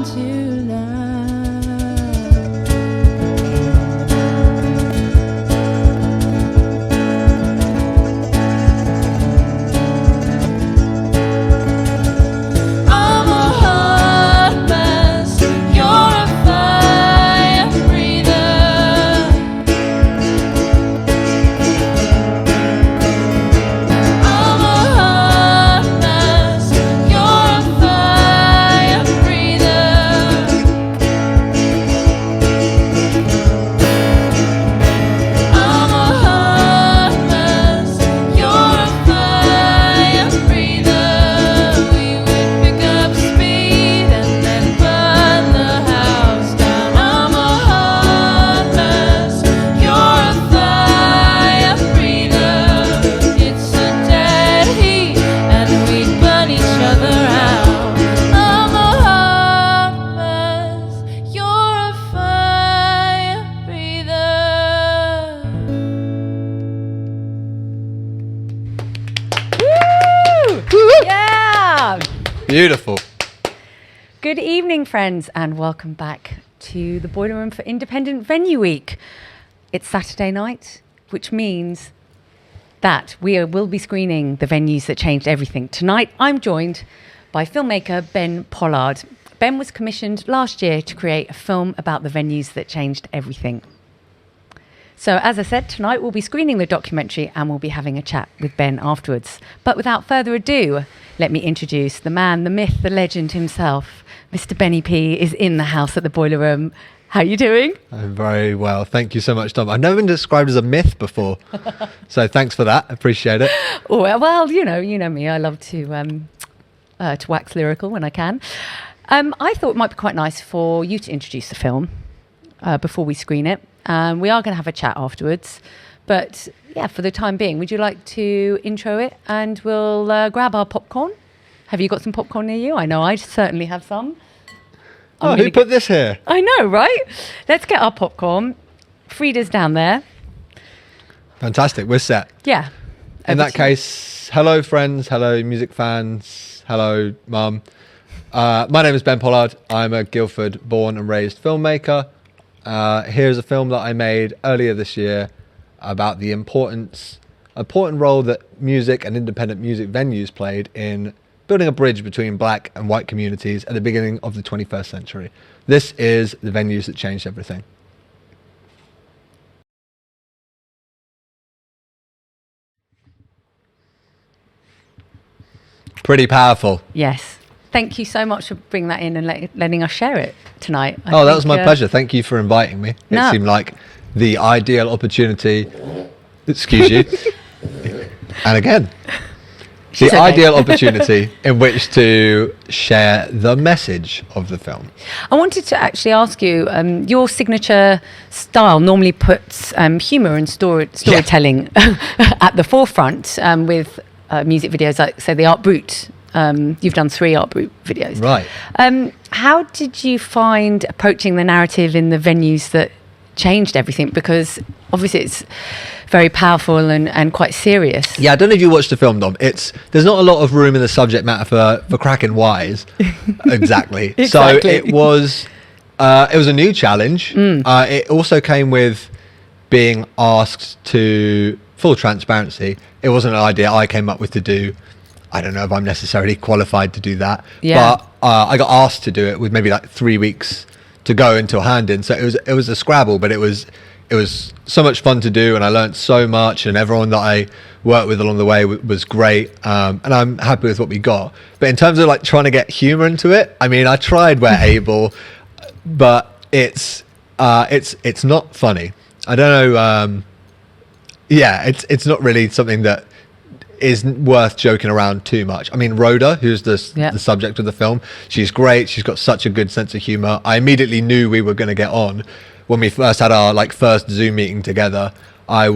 to love. I'm a hot mess, you're a fire breather. I'm a hot mess, you're a fire breather. I'm a hot mess, you're a fire breather. We would pick up speed and then burn the house down. I'm a hot mess, you're a fire breather. It's a dead heat and we burn each other out. I'm a hot mess, you're a fire breather. Woo! Yeah! Beautiful. Good evening, friends, and welcome back to the Boileroom for Independent Venue Week. It's Saturday night, which means that we will be screening the venues that changed everything. Tonight, I'm joined by filmmaker Ben Pollard. Ben was commissioned last year to create a film about the venues that changed everything. So, as I said, tonight we'll be screening the documentary and we'll be having a chat with Ben afterwards. But without further ado, let me introduce the man, the myth, the legend himself. Mr. Benny P is in the house at the Boileroom. How you doing? I'm very well. Thank you so much, Tom. I've never been described as a myth before. So thanks for that. Appreciate it. Oh, well, you know me. I love to wax lyrical when I can. I thought it might be quite nice for you to introduce the film before we screen it. We are going to have a chat afterwards. But yeah, for the time being, would you like to intro it and we'll grab our popcorn? Have you got some popcorn near you? I know I certainly have some. Oh, who put this here? I know, right? Let's get our popcorn. Frida's down there. Fantastic. We're set. Yeah. In that case, hello, friends. Hello, music fans. Hello, Mum. My name is Ben Pollard. I'm a Guildford born and raised filmmaker. Here's a film that I made earlier this year about the important role that music and independent music venues played in building a bridge between black and white communities at the beginning of the 21st century. This is the venues that changed everything. Pretty powerful. Yes. Thank you so much for bringing that in and letting us share it tonight. That was my pleasure. Thank you for inviting me. No. It seemed like the ideal opportunity. Excuse you. And again, She's the okay. ideal opportunity in which to share the message of the film. I wanted to actually ask you, your signature style normally puts humour and storytelling at the forefront with music videos like, say, the Art Brut. You've done 3 Art Brut videos. Right. How did you find approaching the narrative in the venues that changed everything? Because obviously it's very powerful and quite serious. Yeah, I don't know if you watched the film, Dom. There's not a lot of room in the subject matter for cracking wise. Exactly. Exactly. So it was a new challenge. It also came with being asked to, full transparency, it wasn't an idea I came up with to do. I don't know if I'm necessarily qualified to do that. Yeah. But I got asked to do it with maybe like 3 weeks to go into a hand in. So it was a scrabble, but it was so much fun to do, and I learned so much, and everyone that I worked with along the way was great, and I'm happy with what we got. But in terms of like trying to get humor into it, I mean, I tried where able, but it's not funny. I don't know. It's not really something that isn't worth joking around too much. I mean, Rhoda, who's the subject of the film, she's great. She's got such a good sense of humor. I immediately knew we were going to get on when we first had our first Zoom meeting together. During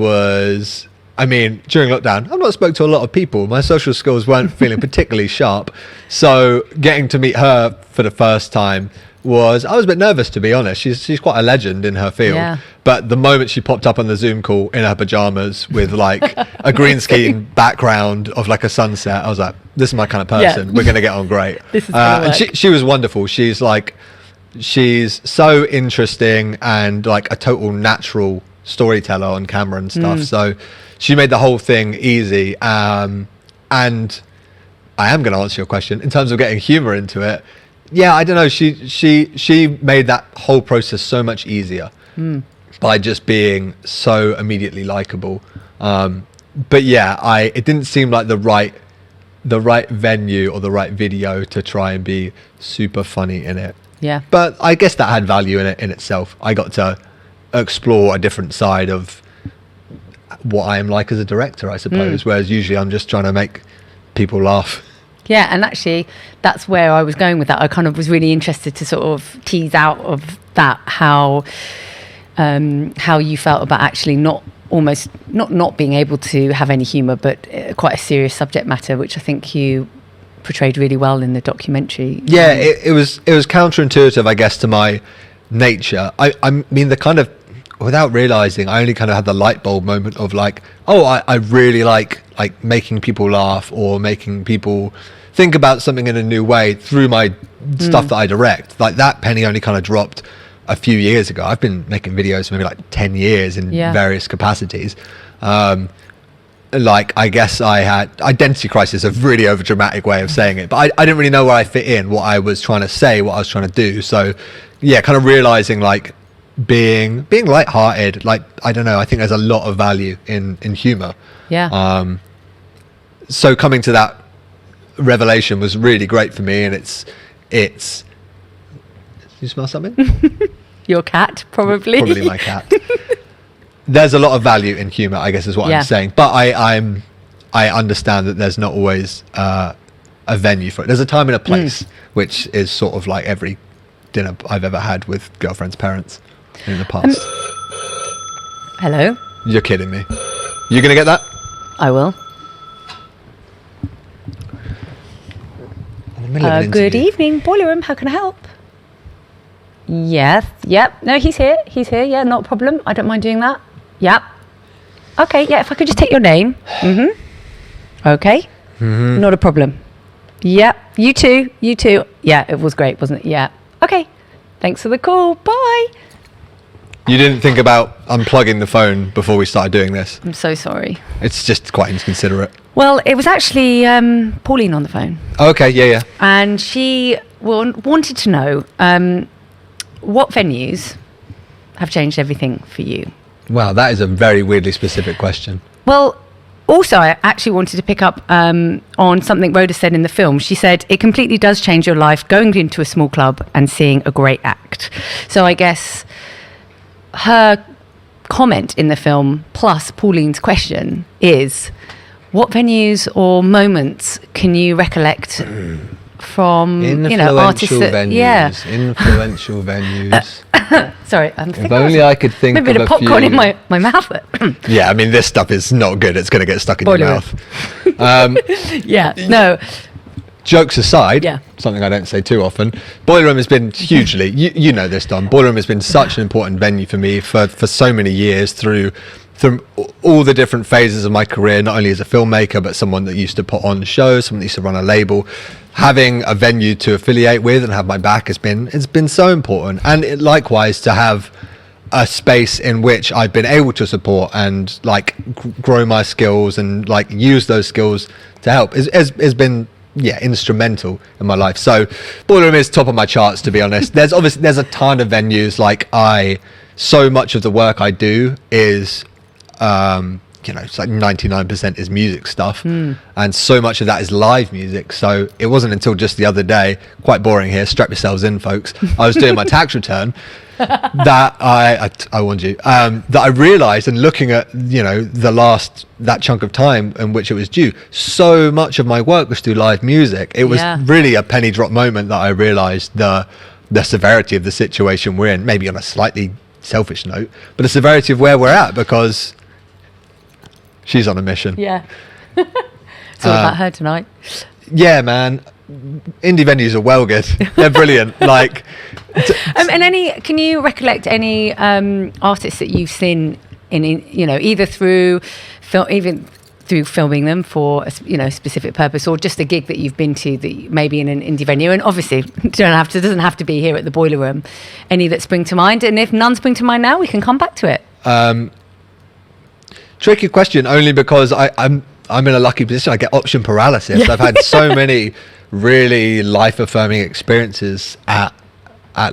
lockdown, I've not spoke to a lot of people. My social skills weren't feeling particularly sharp. So getting to meet her for the first time I was a bit nervous, to be honest. She's quite a legend in her field. Yeah. But the moment she popped up on the Zoom call in her pajamas with a green screen background of a sunset, I was like, this is my kind of person. Yeah. We're going to get on great. This is gonna work. And she was wonderful. She's she's so interesting and like a total natural storyteller on camera and stuff. So she made the whole thing easy. And I am going to answer your question in terms of getting humor into it. Yeah, I don't know. She made that whole process so much easier by just being so immediately likable. But yeah, it didn't seem like the right venue or the right video to try and be super funny in it. Yeah. But I guess that had value in it in itself. I got to explore a different side of what I am like as a director, I suppose, whereas usually I'm just trying to make people laugh. Yeah, and actually that's where I was going with that. I kind of was really interested to sort of tease out of that how you felt about actually not being able to have any humour, but quite a serious subject matter, which I think you portrayed really well in the documentary. Yeah, it was counterintuitive, I guess, to my nature. I mean, the kind of, without realising, I only kind of had the light bulb moment of like, oh, I really like making people laugh or making people think about something in a new way through my stuff that I direct. Like that penny only kind of dropped a few years ago. I've been making videos for maybe like 10 years in various capacities. Like, I guess I had identity crisis, a really overdramatic way of saying it, but I didn't really know where I fit in, what I was trying to say, what I was trying to do. So yeah, kind of realizing like being lighthearted, like, I don't know, I think there's a lot of value in humor. Yeah. So coming to that revelation was really great for me, and it's you smell something? Your cat, probably. Probably my cat. There's a lot of value in humor, I guess, is what I'm saying. But I understand that there's not always a venue for it. There's a time and a place, which is sort of like every dinner I've ever had with girlfriends' parents in the past. Hello? You're kidding me. You gonna get that? I will. In the middle of an Good interview. evening, Boileroom. How can I help? Yes. Yep. No, he's here. He's here. Yeah, not a problem. I don't mind doing that. Yep. Okay. Yeah. If I could just take your name. Okay. Not a problem. Yep. You too. You too. Yeah. It was great, wasn't it? Yeah. Okay. Thanks for the call. Bye. You didn't think about unplugging the phone before we started doing this. I'm so sorry. It's just quite inconsiderate. Well, it was actually Pauline on the phone. Okay. Yeah. And she wanted to know what venues have changed everything for you. Wow, that is a very weirdly specific question. Well, also, I actually wanted to pick up on something Rhoda said in the film. She said, it completely does change your life going into a small club and seeing a great act. So I guess her comment in the film, plus Pauline's question, is what venues or moments can you recollect from, artists that... Venues, influential venues. Sorry, I'm thinking... If only I could think of a few. Maybe the popcorn in my mouth. Yeah, I mean, this stuff is not good. It's going to get stuck in your mouth. Yeah, no. Jokes aside, something I don't say too often, Boileroom has been hugely, you know this, Don, Boileroom has been such an important venue for me for so many years through all the different phases of my career, not only as a filmmaker, but someone that used to put on shows, someone that used to run a label. Having a venue to affiliate with and have my back it's been so important. And likewise, to have a space in which I've been able to support and like grow my skills and like use those skills to help has been instrumental in my life. So Boileroom is top of my charts, to be honest. There's a ton of venues. Like so much of the work I do is it's like 99% is music stuff, and so much of that is live music. So it wasn't until just the other day, quite boring here, strap yourselves in folks, I was doing my tax return that I warned you, that I realized, and looking at that chunk of time in which it was due, so much of my work was through live music. It was really a penny drop moment that I realized the severity of the situation we're in, maybe on a slightly selfish note, but the severity of where we're at, because she's on a mission. Yeah. It's all about her tonight. Yeah, man. Indie venues are well good. They're brilliant. Like, and can you recollect any artists that you've seen in either through film, even through filming them for a specific purpose, or just a gig that you've been to that maybe in an indie venue, and obviously doesn't have to be here at the Boiler Room. Any that spring to mind, and if none spring to mind now, we can come back to it. Tricky question, only because I'm in a lucky position. I get option paralysis. I've had so many really life affirming experiences at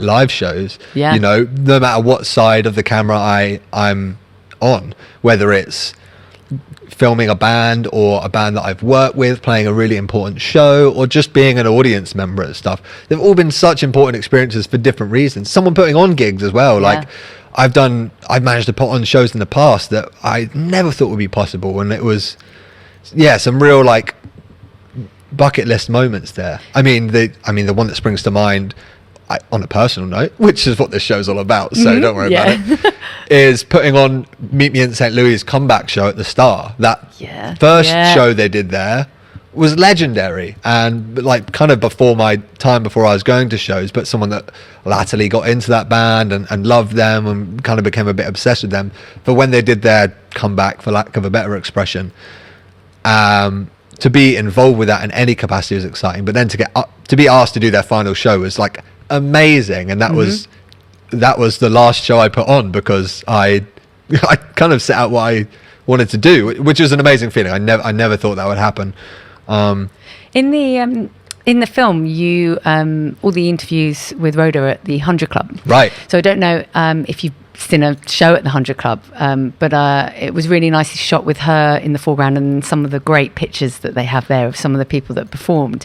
live shows. Yeah. No matter what side of the camera I'm on, whether it's filming a band or a band that I've worked with, playing a really important show, or just being an audience member and stuff. They've all been such important experiences for different reasons. Someone putting on gigs as well. Like I've managed to put on shows in the past that I never thought would be possible, and it was some real like bucket list moments there. I mean the one that springs to mind, on a personal note, which is what this show's all about, so don't worry about it, is putting on Meet Me in St. Louis' comeback show at the Star. That first show they did there was legendary, and like kind of before my time, before I was going to shows, but someone that latterly got into that band and loved them and kind of became a bit obsessed with them. But when they did their comeback, for lack of a better expression, to be involved with that in any capacity was exciting, but then to be asked to do their final show was like amazing. And that was the last show I put on, because I kind of set out what I wanted to do, which was an amazing feeling. I never thought that would happen. In the film, you all the interviews with Rhoda are at the 100 Club, right? So I don't know if you've seen a show at the 100 Club, but it was really nicely shot with her in the foreground, and some of the great pictures that they have there of some of the people that performed.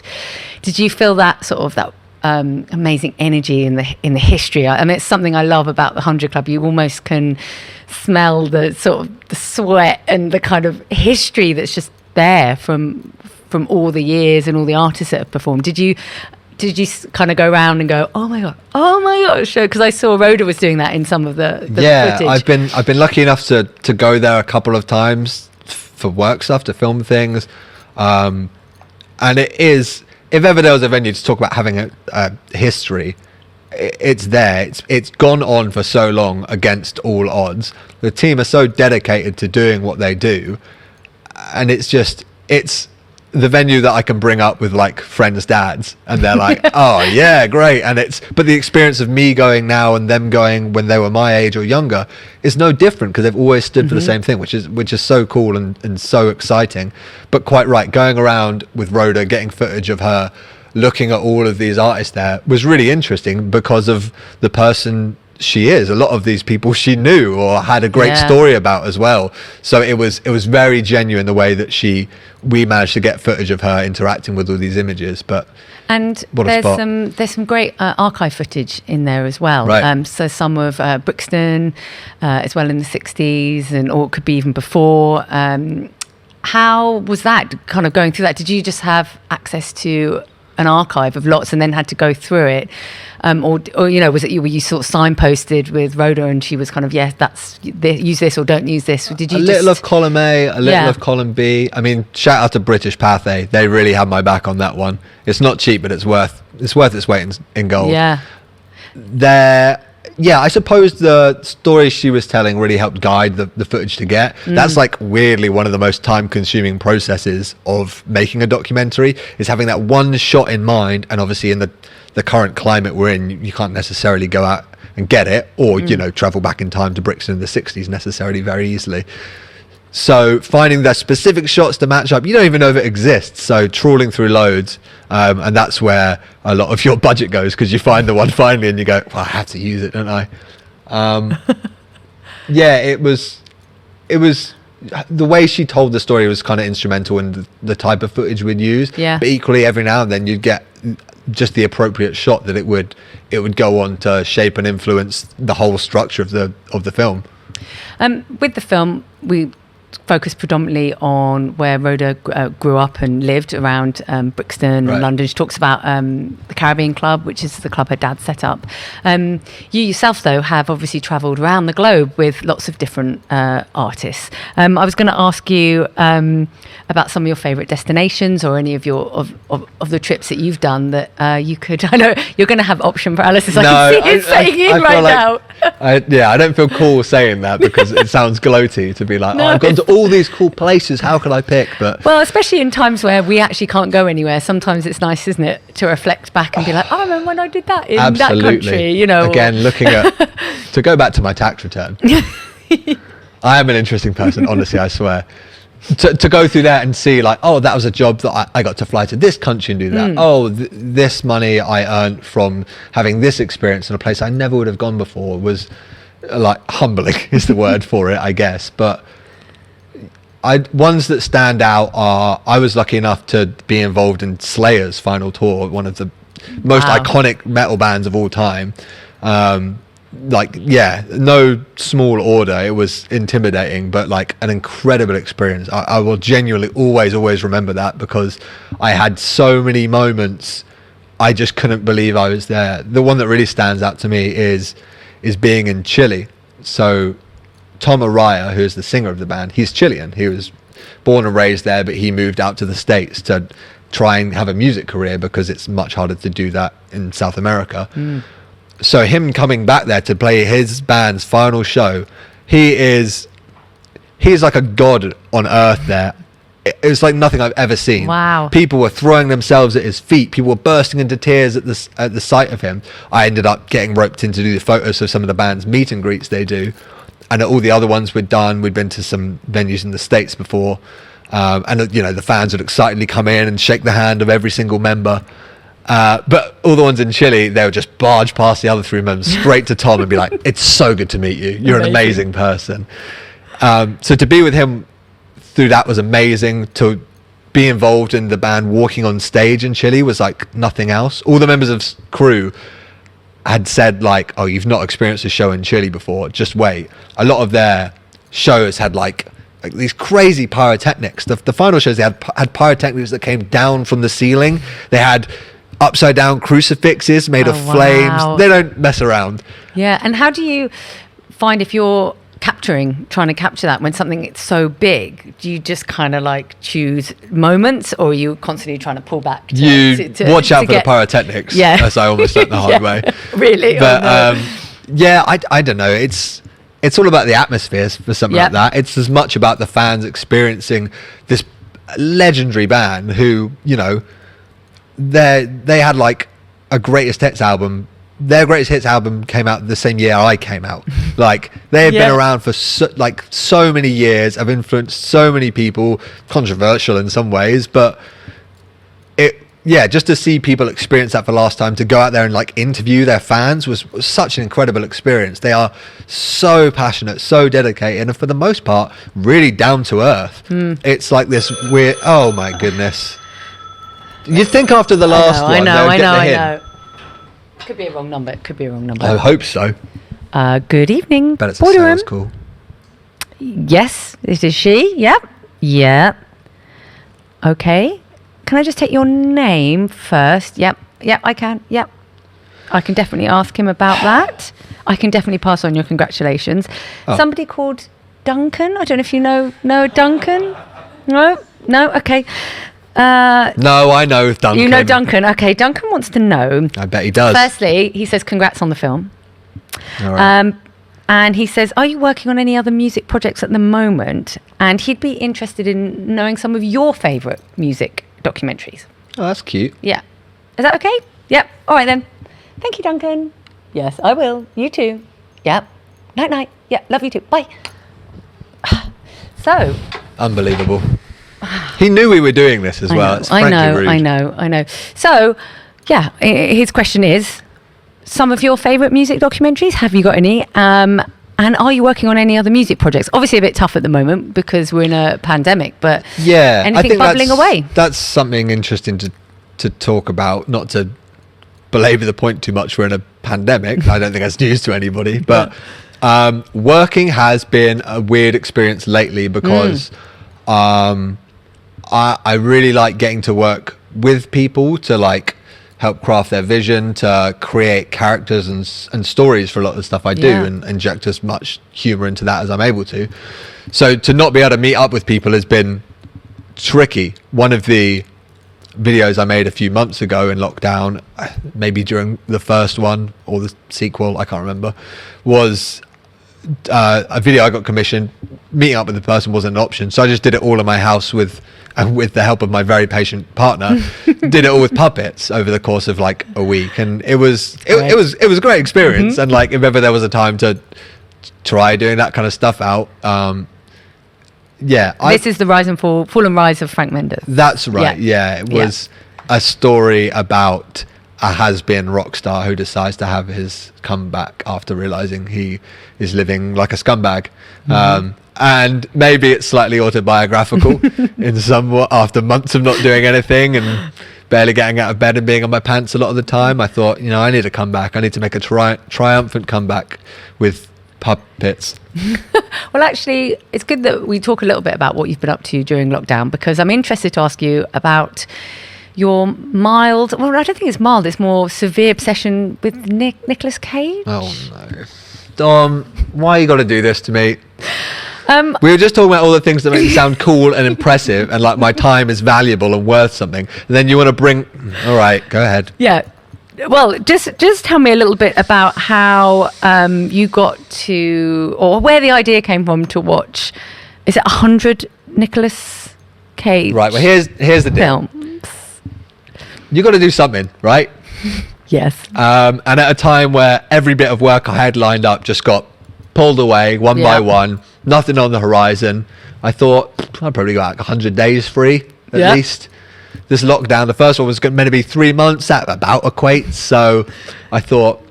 Did you feel that sort of that amazing energy in the history? I mean, it's something I love about the 100 Club. You almost can smell the sort of the sweat and the kind of history that's just there from all the years and all the artists that have performed. Did you kind of go around and go, oh my god, show? Because I saw Rhoda was doing that in some of the footage. I've been lucky enough to go there a couple of times for work stuff, to film things, and it is, if ever there was a venue to talk about having a history, it's there. It's gone on for so long against all odds. The team are so dedicated to doing what they do, and it's the venue that I can bring up with like friends' dads, and they're like, oh yeah, great. But the experience of me going now and them going when they were my age or younger is no different, because they've always stood for the same thing, which is so cool and so exciting. But quite right, going around with Rhoda, getting footage of her, looking at all of these artists there was really interesting because of the person she is. A lot of these people she knew or had a great story about as well. So it was very genuine, the way that we managed to get footage of her interacting with all these images. And there's some great archive footage in there as well. Right. So some of Brixton as well in the 60s, or it could be even before. How was that, kind of going through that? Did you just have access to an archive of lots and then had to go through it, or were you sort of signposted with Rhoda and she was kind of use this or don't use this? Did you little of column A, a little of column B? I mean, shout out to British Pathé, they really had my back on that one. It's not cheap, but it's worth its weight in gold. I suppose the story she was telling really helped guide the footage to get. That's like weirdly one of the most time-consuming processes of making a documentary, is having that one shot in mind. And obviously in the current climate we're in, you can't necessarily go out and get it, or travel back in time to Brixton in the 60s necessarily very easily. So finding the specific shots to match up, you don't even know if it exists. So trawling through loads, and that's where a lot of your budget goes, because you find the one finally and you go, well, I have to use it, don't I? It was the way she told the story was kind of instrumental in the type of footage we'd use. But equally, every now and then you'd get just the appropriate shot that it would go on to shape and influence the whole structure of the film. With the film, we focused predominantly on where Rhoda grew up and lived around Brixton and London. She talks about the Caribbean Club, which is the club her dad set up. You yourself, though, have obviously travelled around the globe with lots of different artists. I was going to ask you about some of your favourite destinations, or any of your of the trips that you've done that you could. I know you're going to have option paralysis. I can see it setting in right now. I don't feel cool saying that, because it sounds gloaty to be like, I've gone to all these cool places. How can I pick? But well, especially in times where we actually can't go anywhere, sometimes it's nice, isn't it, to reflect back and be like, I remember when I did that in that country, you know. Again, looking at, to go back to my tax return, I am an interesting person, honestly, I swear. To go through that and see like, oh, that was a job that I got to fly to this country and do that. Oh, this money I earned from having this experience in a place I never would have gone before was like humbling is the word for it, I guess. But ones that stand out are, I was lucky enough to be involved in Slayer's final tour, one of the most iconic metal bands of all time. Like, yeah, no small order. It was intimidating, but like an incredible experience. I will genuinely always remember that, because I had so many moments I just couldn't believe I was there. The one that really stands out to me is being in Chile. So Tom Araya, who is the singer of the band, he's Chilean. He was born and raised there, but he moved out to the States to try and have a music career, because it's much harder to do that in South America. So him coming back there to play his band's final show, he's like a god on earth there. It was like nothing I've ever seen. Wow. People were throwing themselves at his feet. People were bursting into tears at the sight of him. I ended up getting roped in to do the photos of some of the band's meet and greets they do. And at all the other ones we'd been to some venues in the States before. And, you know, the fans would excitedly come in and shake the hand of every single member. But all the ones in Chile, they would just barge past the other three members straight to Tom and be like, it's so good to meet you. You're an amazing person. So to be with him through that was amazing. To be involved in the band walking on stage in Chile was like nothing else. All the members of crew had said like, oh, you've not experienced a show in Chile before, just wait. A lot of their shows had like these crazy pyrotechnics. The final shows, they had pyrotechnics that came down from the ceiling. They had upside down crucifixes made of flames. Wow. They don't mess around. Yeah. And how do you find, if you're trying to capture that when something it's so big, do you just kind of like choose moments, or are you constantly trying to pull back to watch out for the pyrotechnics, as I almost learned the hard way. Really? But I don't know, it's all about the atmosphere for something like that. It's as much about the fans experiencing this legendary band who, you know, they had like a greatest hits album. Their greatest hits album came out the same year I came out. Like, they have been around for so many years, have influenced so many people, controversial in some ways, but just to see people experience that for the last time, to go out there and like interview their fans was such an incredible experience. They are so passionate, so dedicated, and for the most part really down to earth. It's like this weird, oh my goodness, you think after the last one I know. Could be a wrong number. I hope so. Good evening. But it's a sales call. Yes, this is she. Yep. Okay. Can I just take your name first? Yep, I can. Yep. I can definitely ask him about that. I can definitely pass on your congratulations. Somebody called Duncan. I don't know if you know Duncan. No. Okay. No, I know Duncan. You know Duncan. Okay, Duncan wants to know. I bet he does. Firstly, he says congrats on the film. All right. And he says, are you working on any other music projects at the moment? And he'd be interested in knowing some of your favourite music documentaries. Oh, that's cute. Yeah. Is that okay? Yep. All right then. Thank you, Duncan. Yes, I will. You too. Yep. Night. Yeah, love you too. Bye. So. Unbelievable. He knew we were doing this as well. It's frankly rude. I know. So, yeah, his question is, some of your favourite music documentaries, have you got any? And are you working on any other music projects? Obviously a bit tough at the moment because we're in a pandemic, but anything I think bubbling away? That's something interesting to talk about, not to belabor the point too much. We're in a pandemic. I don't think that's news to anybody, but working has been a weird experience lately because I really like getting to work with people to like help craft their vision, to create characters and stories for a lot of the stuff I do, and inject as much humor into that as I'm able to. So to not be able to meet up with people has been tricky. One of the videos I made a few months ago in lockdown, maybe during the first one or the sequel, I can't remember, was a video I got commissioned, meeting up with the person wasn't an option, so I just did it all in my house with the help of my very patient partner. Did it all with puppets over the course of like a week, and it was a great experience. And like if ever there was a time to try doing that kind of stuff out, this is the fall and rise of Frank Mendes. That's right. Yeah, it was a story about a has-been rock star who decides to have his comeback after realizing he is living like a scumbag. And maybe it's slightly autobiographical in somewhat. After months of not doing anything and barely getting out of bed and being on my pants a lot of the time, I thought, I need a comeback. I need to make a triumphant comeback with puppets. Well, actually, it's good that we talk a little bit about what you've been up to during lockdown, because I'm interested to ask you about your mild, well, I don't think it's mild, it's more severe obsession with Nicolas Cage. Oh no, Dom, why you got to do this to me? We were just talking about all the things that make me sound cool and impressive, and like my time is valuable and worth something, and then you want to bring, all right, go ahead. Yeah, well, just tell me a little bit about how you got to, or where the idea came from to watch, is it 100 Nicolas Cage? Right, well here's the deal. You got to do something, right? Yes. And at a time where every bit of work I had lined up just got pulled away one by one, nothing on the horizon, I thought I'd probably go like 100 days free at least. This lockdown, the first one was meant to be 3 months, that about equates. So I thought,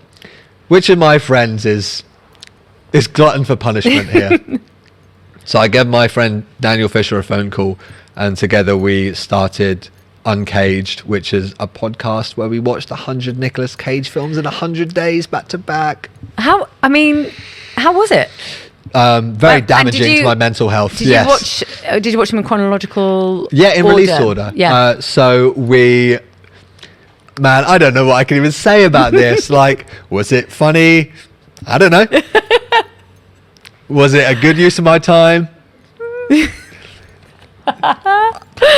which of my friends is glutton for punishment here? So I gave my friend Daniel Fisher a phone call, and together we started Uncaged, which is a podcast where we watched 100 Nicolas Cage films in 100 days back to back. How was it? Very damaging to my mental health. Did you watch them in chronological in order? release order. Yeah. So I don't know what I can even say about this. Like, was it funny? I don't know. Was it a good use of my time?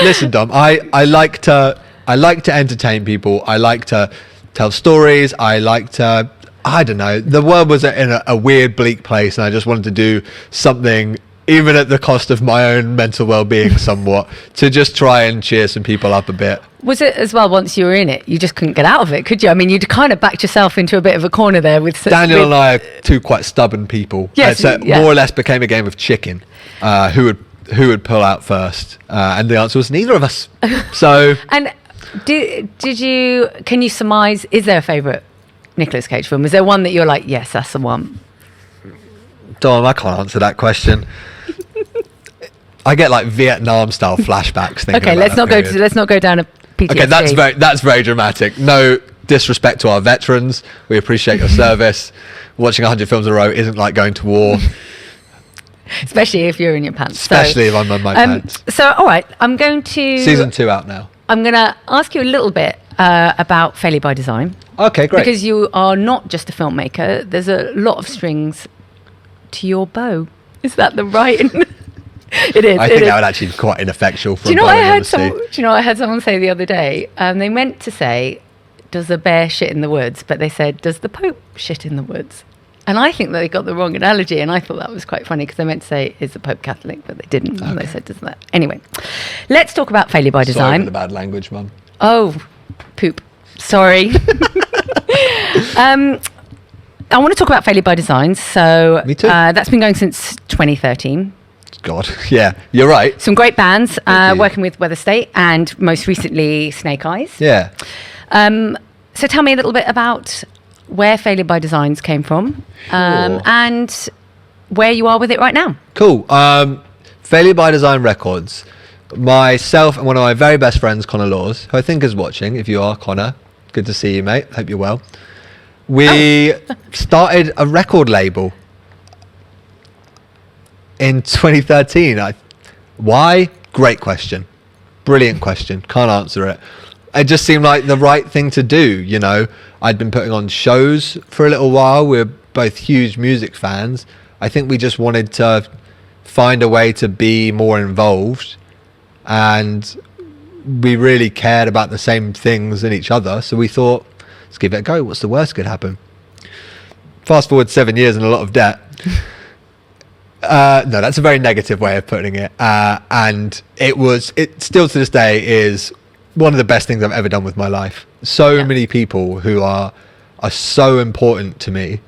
Listen, Dom, I like to entertain people. I like to tell stories. I don't know. The world was in a weird, bleak place, and I just wanted to do something, even at the cost of my own mental well-being somewhat, to just try and cheer some people up a bit. Was it as well, once you were in it, you just couldn't get out of it, could you? I mean, you'd kind of backed yourself into a bit of a corner there with... Daniel and I are two quite stubborn people. Yes, so it more or less became a game of chicken. Who would pull out first? And the answer was neither of us. So... And can you surmise, is there a favourite Nicolas Cage film? Is there one that you're like, yes, that's the one? Dom, I can't answer that question. I get like Vietnam style flashbacks. Okay, let's not go down a PTSD. Okay, that's very dramatic. No disrespect to our veterans. We appreciate your service. Watching 100 films in a row isn't like going to war. Especially if you're in your pants. Especially if I'm in my pants. So, all right, I'm going to... Season 2 out now. I'm going to ask you a little bit about Failure by Design. Okay, great. Because you are not just a filmmaker. There's a lot of strings to your bow. Is that the right... It is. I think that would actually be quite ineffectual for do you know what I heard someone say the other day? They meant to say, does a bear shit in the woods? But they said, does the Pope shit in the woods? And I think that they got the wrong analogy, and I thought that was quite funny because they meant to say, is the Pope Catholic? But they didn't, and they said, doesn't that? Anyway, let's talk about Failure by Design. Sorry for the bad language, Mum. Oh, poop. Sorry. I want to talk about Failure by Design. So Me too. That's been going since 2013. God, yeah, you're right. Some great bands, working with Weather State and most recently Snake Eyes. Yeah. So tell me a little bit about where Failure by Designs came from, and where you are with it right now. Cool. Failure by Design Records. Myself and one of my very best friends, Connor Laws, who I think is watching. If you are, Connor, good to see you, mate. Hope you're well. We started a record label in 2013. Why? Great question. Brilliant question. Can't answer it. It just seemed like the right thing to do, you know. I'd been putting on shows for a little while. We're both huge music fans. I think we just wanted to find a way to be more involved, and we really cared about the same things in each other. So we thought, let's give it a go. What's the worst could happen? Fast forward 7 years and a lot of debt. No, that's a very negative way of putting it. And it still to this day is one of the best things I've ever done with my life. So many people who are so important to me,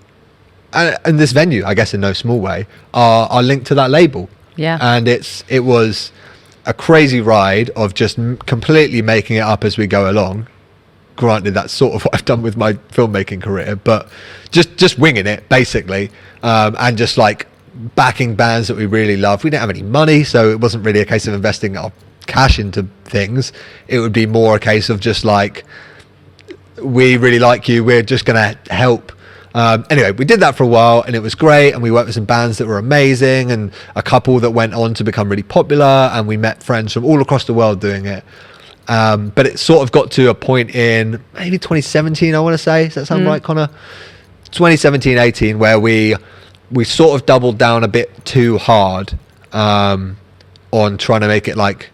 and this venue, I guess in no small way, are linked to that label. Yeah. And it was a crazy ride of just completely making it up as we go along. Granted, that's sort of what I've done with my filmmaking career, but just winging it basically, and just like backing bands that we really love. We didn't have any money, so it wasn't really a case of investing our cash into things. It would be more a case of just like, we really like you, we're just gonna help. Anyway, we did that for a while and it was great, and we worked with some bands that were amazing, and a couple that went on to become really popular, and we met friends from all across the world doing it. But it sort of got to a point in maybe 2017, I want to say. Does that sound right, Connor? 2017, 18, where we sort of doubled down a bit too hard on trying to make it like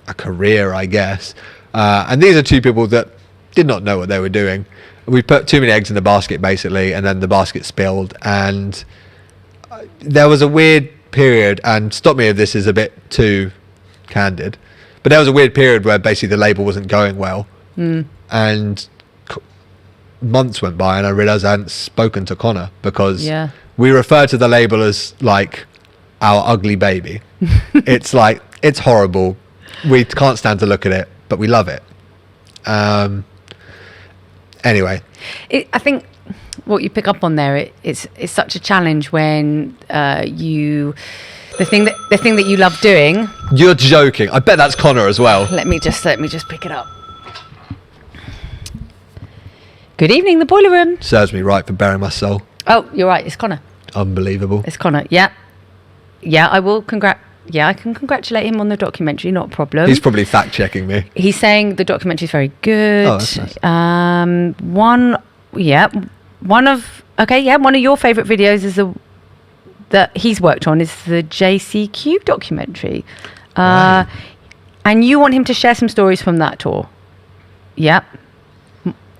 a career, I guess. And these are two people that did not know what they were doing. We put too many eggs in the basket, basically, and then the basket spilled. And there was a weird period, and stop me if this is a bit too candid, but there was a weird period where basically the label wasn't going well. And months went by and I realised I hadn't spoken to Connor, because we refer to the label as like our ugly baby. It's like, it's horrible. We can't stand to look at it, but we love it. Anyway. I think what you pick up on there, it's such a challenge when the thing that you love doing. You're joking. I bet that's Connor as well. Let me just pick it up. Good evening, the Boiler Room. Serves me right for bearing my soul. Oh, you're right. It's Connor. Unbelievable. It's Connor. Yeah. I will I can congratulate him on the documentary, not a problem. He's probably fact checking me. He's saying the documentary is very good. Oh, that's nice. One of your favourite videos is that he's worked on is the JCQ documentary. Right. And you want him to share some stories from that tour. Yeah.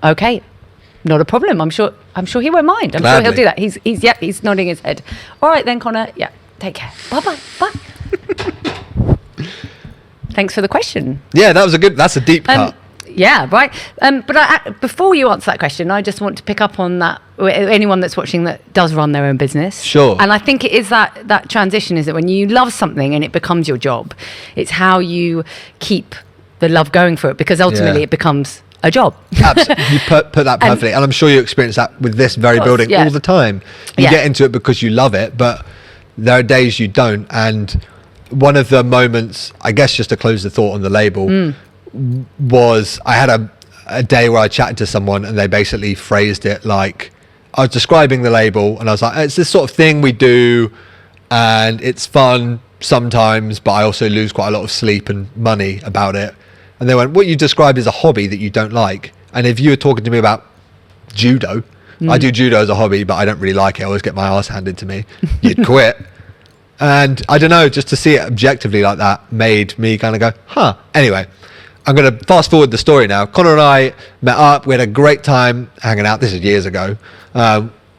Okay. Not a problem. I'm sure he won't mind. I'm sure he'll do that. He's nodding his head. All right then, Connor. Yeah. Take care. Bye. Thanks for the question. Yeah, that's a deep cut. Yeah, right. But before you answer that question, I just want to pick up on that. Anyone that's watching that does run their own business. Sure. And I think it is that transition, is that when you love something and it becomes your job, it's how you keep the love going for it, because ultimately it becomes a job. Absolutely. You put that perfectly. And I'm sure you experience that with this very building all the time. You get into it because you love it, but there are days you don't. And one of the moments, I guess just to close the thought on the label, was I had a day where I chatted to someone and they basically phrased it like, I was describing the label and I was like, it's this sort of thing we do and it's fun sometimes, but I also lose quite a lot of sleep and money about it. And they went, what you describe is a hobby that you don't like. And if you were talking to me about judo, I do judo as a hobby, but I don't really like it. I always get my ass handed to me. You'd quit. And I don't know, just to see it objectively like that made me kind of go, huh. Anyway, I'm going to fast forward the story now. Connor and I met up. We had a great time hanging out. This is years ago.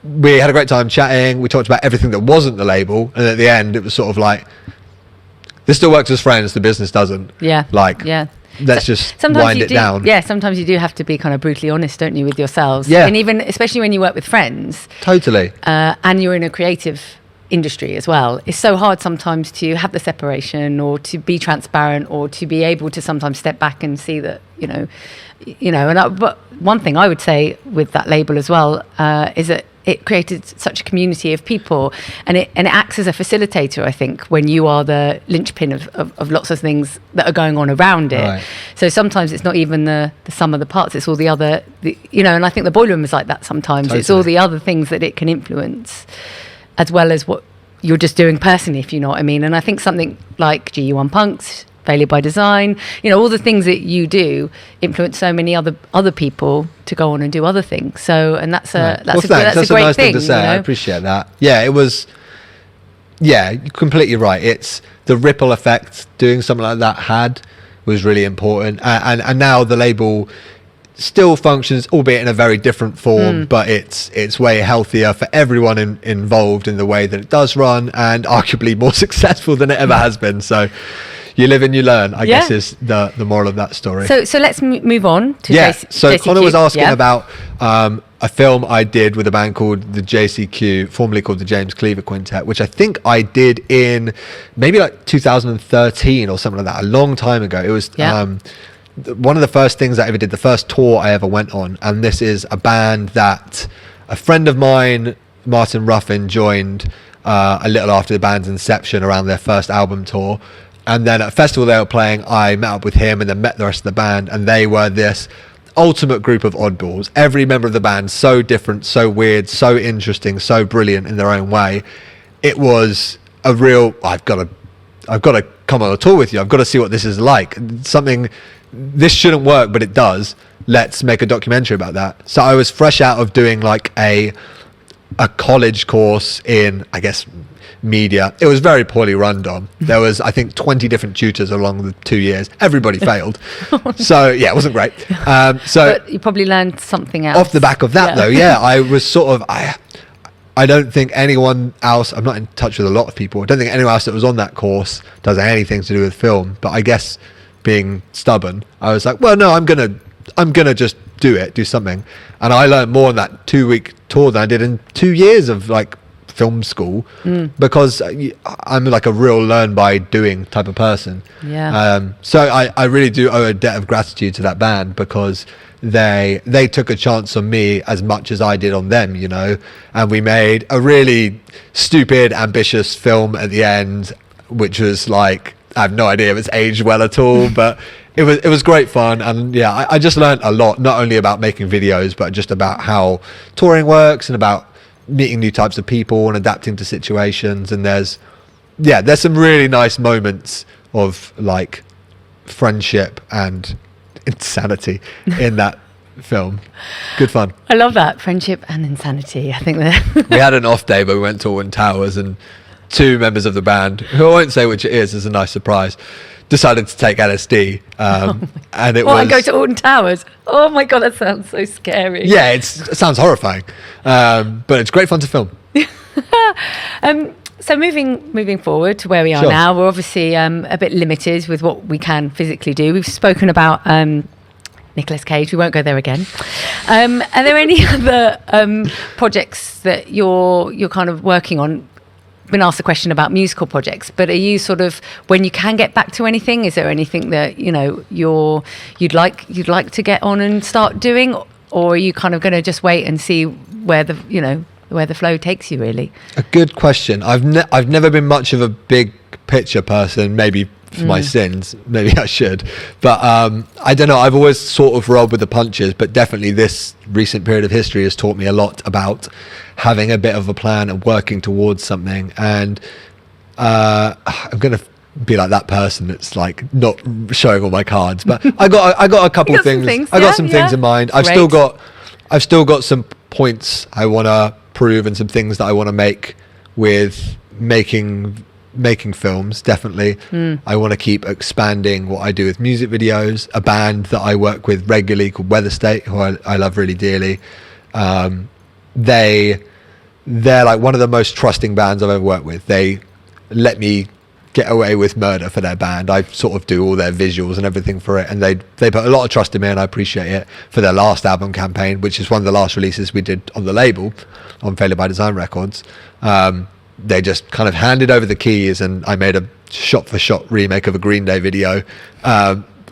We had a great time chatting. We talked about everything that wasn't the label. And at the end, it was sort of like, this still works as friends. The business doesn't. Yeah. Let's just wind it down. Yeah, sometimes you do have to be kind of brutally honest, don't you, with yourselves? Yeah. And even, especially when you work with friends. Totally. And you're in a creative industry as well. It's so hard sometimes to have the separation, or to be transparent, or to be able to sometimes step back and see that, but one thing I would say with that label as well is that it created such a community of people, and it acts as a facilitator, I think, when you are the linchpin of lots of things that are going on around it. Right. So sometimes it's not even the sum of the parts, it's all the other, and I think the Boileroom is like that sometimes. Totally. It's all the other things that it can influence, as well as what you're just doing personally, if you know what I mean. And I think something like GU1 Punks, Failure by Design, all the things that you do influence so many other people to go on and do other things. So, and that's a great nice thing thing to say. I appreciate that. Yeah, it was. Yeah, you're completely right. It's the ripple effect doing something like that was really important. And now the label still functions, albeit in a very different form, but it's way healthier for everyone involved in the way that it does run, and arguably more successful than it ever has been. So you live and you learn, I guess, is the moral of that story. So let's move on to So JCQ. Connor was asking about a film I did with a band called the JCQ, formerly called the James Cleaver Quintet, which I think I did in maybe like 2013 or something like that, a long time ago. It was one of the first things I ever did, the first tour I ever went on. And this is a band that a friend of mine, Martin Ruffin, joined a little after the band's inception around their first album tour. And then at a festival they were playing, I met up with him and then met the rest of the band, and they were this ultimate group of oddballs. Every member of the band so different, so weird, so interesting, so brilliant in their own way. It was a real, I've got to come on a tour with you. I've got to see what this is like. This shouldn't work, but it does. Let's make a documentary about that. So I was fresh out of doing like a college course in, I guess, media. It was very poorly run, Dom. There was, I think, 20 different tutors along the 2 years. Everybody failed. So yeah, it wasn't great. But you probably learned something else off the back of that, though. Yeah, I was sort of, I don't think anyone else, I'm not in touch with a lot of people, I don't think anyone else that was on that course does anything to do with film. But I guess being stubborn, I was like, well, no, I'm gonna just do something. And I learned more on that 2-week tour than I did in 2 years of like film school, because I'm like a real learn by doing type of person. So I really do owe a debt of gratitude to that band, because they took a chance on me as much as I did on them, you know, and we made a really stupid, ambitious film at the end, which was like, I have no idea if it's aged well at all, but it was great fun. And yeah, I just learned a lot, not only about making videos, but just about how touring works and about meeting new types of people and adapting to situations. And there's some really nice moments of like friendship and insanity in that film. Good fun. I love that, friendship and insanity. I think that we had an off day, but we went to Alton Towers, and 2 members of the band, who I won't say which it is as a nice surprise, decided to take LSD, and it was... I go to Alton Towers? Oh my God, that sounds so scary. Yeah, it sounds horrifying, but it's great fun to film. So moving forward to where we are now, we're obviously a bit limited with what we can physically do. We've spoken about Nicolas Cage. We won't go there again. Are there any other projects that you're kind of working on? Been asked a question about musical projects, but are you sort of, when you can get back to anything, is there anything that you'd like to get on and start doing, or are you kind of going to just wait and see where the flow takes you, really? A good question. I've never been much of a big picture person, maybe for my sins, maybe I should, but I don't know, I've always sort of rolled with the punches, but definitely this recent period of history has taught me a lot about having a bit of a plan and working towards something. And I'm gonna be like that person that's like not showing all my cards, but I got a couple of things. I got some things in mind. I've still got some points I want to prove and some things that I want to make with making films. Definitely. I want to keep expanding what I do with music videos. A band that I work with regularly called Weather State, who I love really dearly. They're like one of the most trusting bands I've ever worked with. They let me get away with murder for their band. I sort of do all their visuals and everything for it, and they put a lot of trust in me, and I appreciate it. For their last album campaign, which is one of the last releases we did on the label, on Failure by Design Records, they just kind of handed over the keys, and I made a shot-for-shot remake of a Green Day video,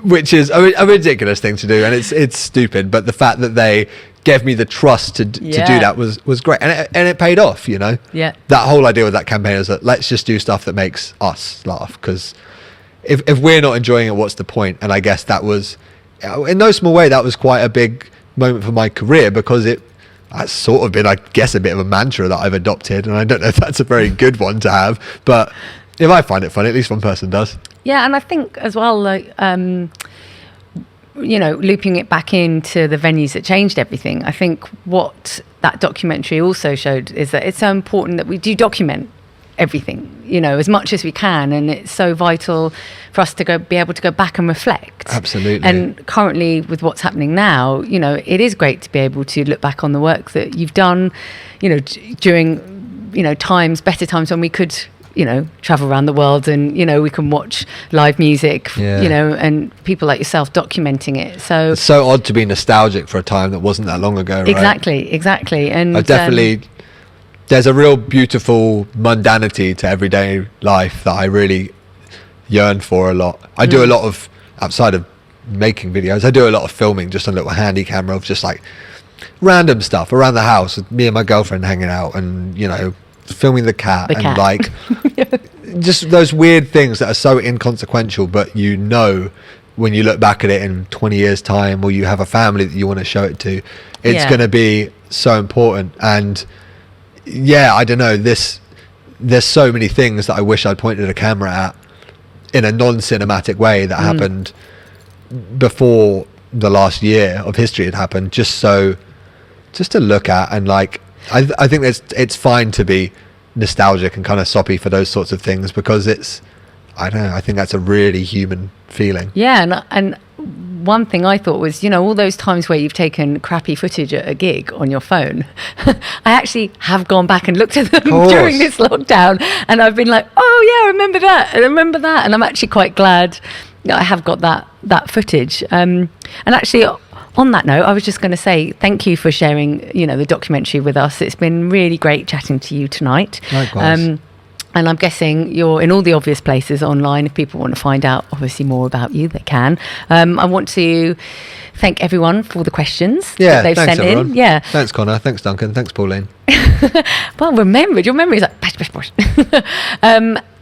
which is a ridiculous thing to do, and it's stupid. But the fact that they gave me the trust to do that was great, and it paid off. You know, that whole idea with that campaign is that let's just do stuff that makes us laugh, because if we're not enjoying it, what's the point? And I guess that was, in no small way, that was quite a big moment for my career, because that's sort of been, I guess, a bit of a mantra that I've adopted, and I don't know if that's a very good one to have, but if I find it funny, at least one person does. Yeah, and I think as well, like, looping it back into the venues that changed everything, I think what that documentary also showed is that it's so important that we do document everything, you know, as much as we can, and it's so vital for us to be able to go back and reflect. Absolutely. And currently, with what's happening now, you know, it is great to be able to look back on the work that you've done, you know, during, you know, better times when we could, you know, travel around the world, and, you know, we can watch live music, you know, and people like yourself documenting it. So it's so odd to be nostalgic for a time that wasn't that long ago, right? Exactly. And I definitely, there's a real beautiful mundanity to everyday life that I really yearn for a lot. I do a lot of, outside of making videos, I do a lot of filming, just on a little handy camera of just like random stuff around the house with me and my girlfriend hanging out, and, you know, filming the cat. And like just those weird things that are so inconsequential, but you know, when you look back at it in 20 years time, or you have a family that you want to show it to, it's going to be so important. And I don't know, there's so many things that I wish I'd pointed a camera at in a non-cinematic way that happened before the last year of history had happened, just to look at. And like, I think it's fine to be nostalgic and kind of soppy for those sorts of things, because it's, I don't know, I think that's a really human feeling. Yeah, and one thing I thought was, you know, all those times where you've taken crappy footage at a gig on your phone, I actually have gone back and looked at them during this lockdown, and I've been like, oh yeah, I remember that, and I'm actually quite glad that I have got that footage. And actually, on that note, I was just going to say thank you for sharing, you know, the documentary with us. It's been really great chatting to you tonight. Likewise. And I'm guessing you're in all the obvious places online. If people want to find out, obviously, more about you, they can. I want to thank everyone for the questions that they've sent in. Yeah. Thanks, Connor. Thanks, Duncan. Thanks, Pauline. Well remembered. Your memory is like bash, bash, bash.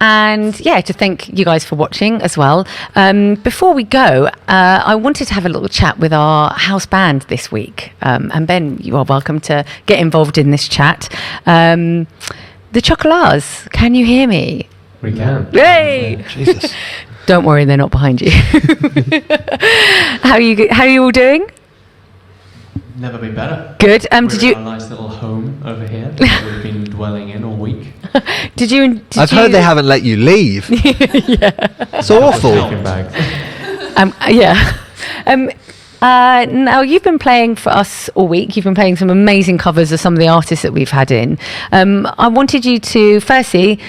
And yeah, to thank you guys for watching as well. Before we go, I wanted to have a little chat with our house band this week. And Ben, you are welcome to get involved in this chat. The Chocolars, can you hear me? We can. Yay! Jesus. Don't worry, they're not behind you. How are you all doing? Never been better. Good. We're in our nice little home over here that we've been dwelling in all week. I've heard they haven't let you leave. It's awful. Now, you've been playing for us all week. You've been playing some amazing covers of some of the artists that we've had in. I wanted you to firstly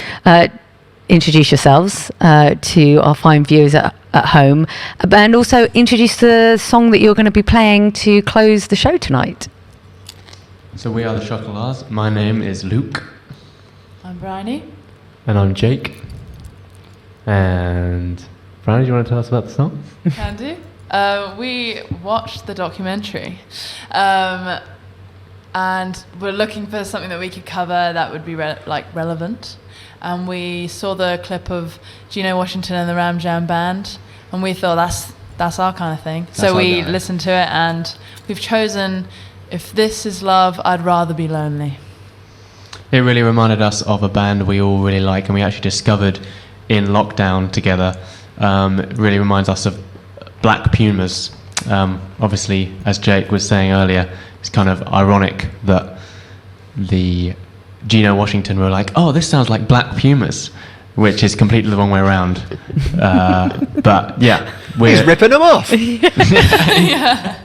introduce yourselves to our fine viewers at home, and also introduce the song that you're going to be playing to close the show tonight. So we are the Chocolars. My name is Luke. I'm Bryony. And I'm Jake. And Bryony, do you want to tell us about the song? Can do. We watched the documentary, and we're looking for something that we could cover that would be relevant. And we saw the clip of Gino Washington and the Ram Jam Band, and we thought that's our kind of thing. So we listened to it, and we've chosen "If This Is Love, I'd Rather Be Lonely." It really reminded us of a band we all really like, and we actually discovered in lockdown together. It really reminds us of Black Pumas. Obviously, as Jake was saying earlier, it's kind of ironic that the Gino Washington were like, oh, this sounds like Black Pumas, which is completely the wrong way around. But yeah, he's ripping them off. Yeah.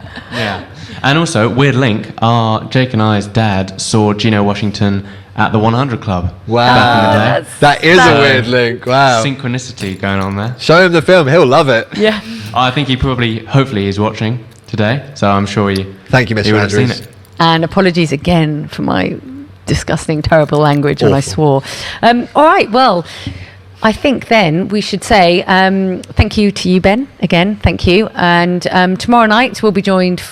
And also, weird link, Jake and I's dad saw Gino Washington at the 100 Club. Wow. Back in the day. That is a weird link. Wow. Synchronicity going on there. Show him the film, he'll love it. Yeah. I think hopefully he's watching today, so I'm sure Thank you, Mr. he would have seen Andrews. it. And apologies again for my disgusting, terrible language when I swore. All right, well, I think then we should say thank you to you, Ben, again, thank you. And tomorrow night we'll be joined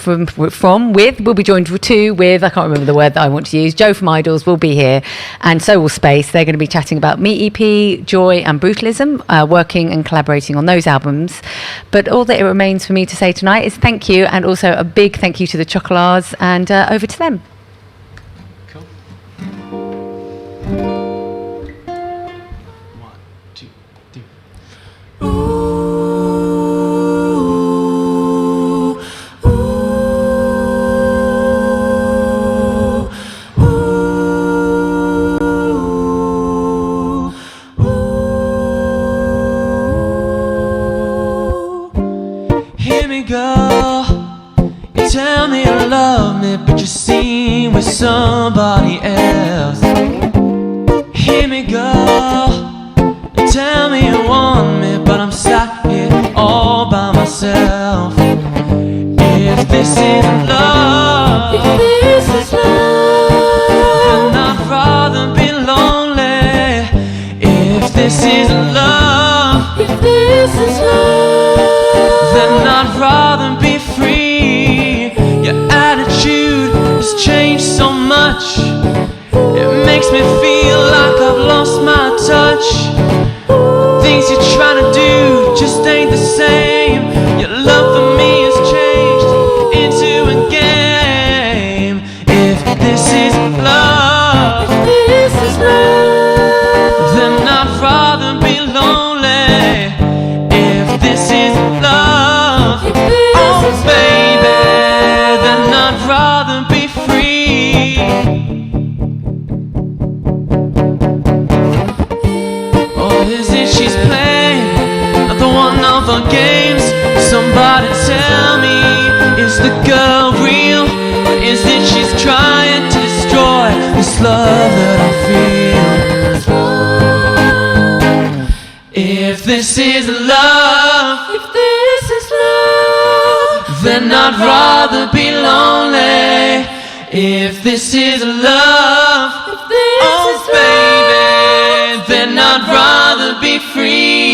we'll be joined with, I can't remember the word that I want to use, Joe from Idols will be here, and so will Space. They're going to be chatting about Me EP, Joy and Brutalism, working and collaborating on those albums. But all that it remains for me to say tonight is thank you, and also a big thank you to the Chocolars, and over to them. Cool. 1, 2, 3. girl, you tell me you love me, but you're seen with somebody else. Hear me, girl, you tell me you want me, but I'm sat here all by myself. If this is love, If this is love, then I'd rather be lonely. If this is love, if this is love, then I'd rather be free. Your attitude has changed so much. It makes me feel like I've lost my touch. The things you're trying to do just ain't the same. Your love for me has changed into a game. If this is love, if this is love, then I'd rather be lonely. If this is love, if this oh is baby, then I'd rather be free. Or is it she's playing another one of her games? Somebody tell me, is the girl real? Or is it she's trying to destroy this love that I feel? If this is love, if this is love, then I'd rather be lonely. If this is love, if this oh is baby, then I'd rather be free.